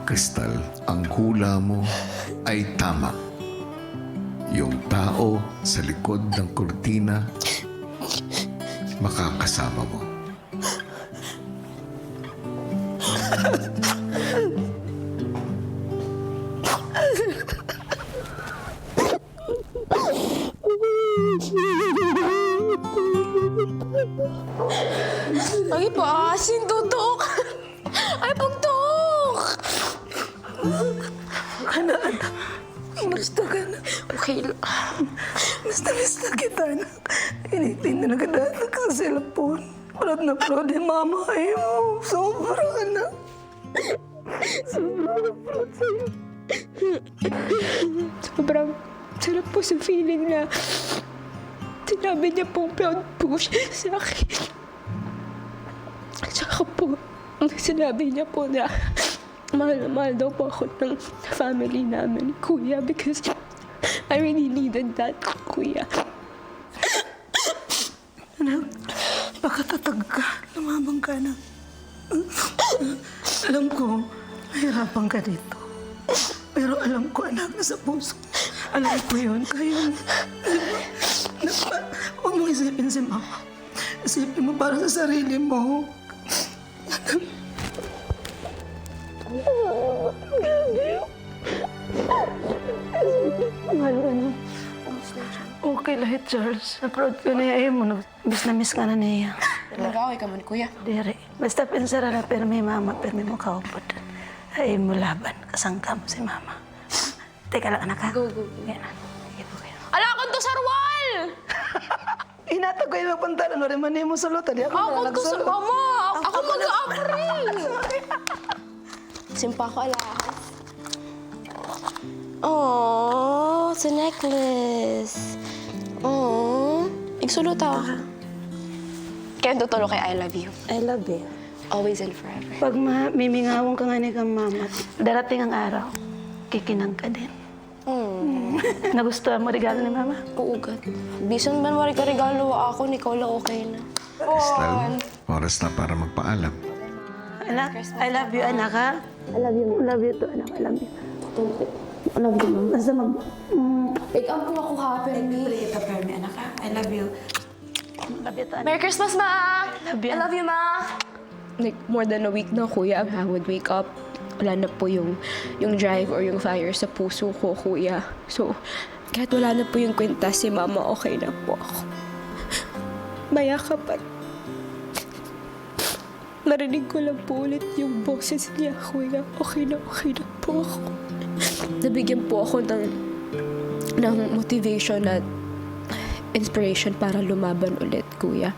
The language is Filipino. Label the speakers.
Speaker 1: Crystal, ang hula mo ay tama. Yung tao sa likod ng kurtina, makakasama mo.
Speaker 2: Ay, paasin, tutok! Ay, pagtok!
Speaker 3: Anak, gusto ka na.
Speaker 2: Okay lang.
Speaker 3: Gusto kita, anak. Initin na nagadalag sa cellphone. Proud na proud yung mama mo. Sobra ka na. Sobra proud sa'yo.
Speaker 2: Sobrang sarap po sa feeling na sinabi niya pong proud po siya sa akin. At saka po, sinabi niya po na mahal na mahal daw po ako ng family namin, kuya, because I really needed that, kuya.
Speaker 3: Anak, pakatatag ka. Lumabang ka na. Alam ko, mahirapan ka dito. Pero alam ko, anak, nasa puso. Alam ko yun. Kaya, huwag mong isipin si mama. Isipin mo para sa sarili mo. Mahal ka na. Okay lahat, Charles. Na-proud ko na iya mo. Bis na miss ka na niya.
Speaker 2: Nag-away ka man, kuya.
Speaker 3: Dire. Basta pensara na permi mama, permi mo kaupod. Ay mo laban. Kasangka mo si mama. Teka lang, anak ha?
Speaker 2: Go, go, go.
Speaker 3: Yan na. Sige po kayo.
Speaker 2: Ala akong to sarwal!
Speaker 3: Inatag ko yung mapuntalan. Wala man mo sulot. Di ako
Speaker 2: Akong to sa
Speaker 3: nagsulot.
Speaker 2: mama! Ako mag-a-april! Simpa ko ala. Oh, it's a necklace. Oh, igsulot ako. Kaya tutulog kay I love you.
Speaker 3: I love you.
Speaker 2: Always and forever.
Speaker 3: Pag mimingawang ka nga ni kang mama, darating ang araw, kikinang ka din. Nagustuhan mo regalo ni mama?
Speaker 2: Uugat. Bisan man wari ka regalo ako, ikaw lang okay na.
Speaker 1: Crystal, oras na para magpaalam.
Speaker 3: Anak, I love you, anak ha? I love you. Love you to, anak. I love you. I love you, mama. Basta mag...
Speaker 2: Ikaw po ako ha, Permi.
Speaker 3: Kita, Permi, anak ha? I love you. Love you to, anak.
Speaker 2: Merry Christmas, Ma!
Speaker 3: Love you.
Speaker 2: I love you, Ma! Like, more than a week na, kuya, I would wake up. Wala na po yung drive or yung fire sa puso ko, kuya. So, kahit wala na po yung kwintas si Mama, okay na po ako. Mayakap at narinig ko lang po ulit yung boses niya, kuya. Okay na po ako. Nabigyan po ako ng motivation at inspiration para lumaban ulit, kuya.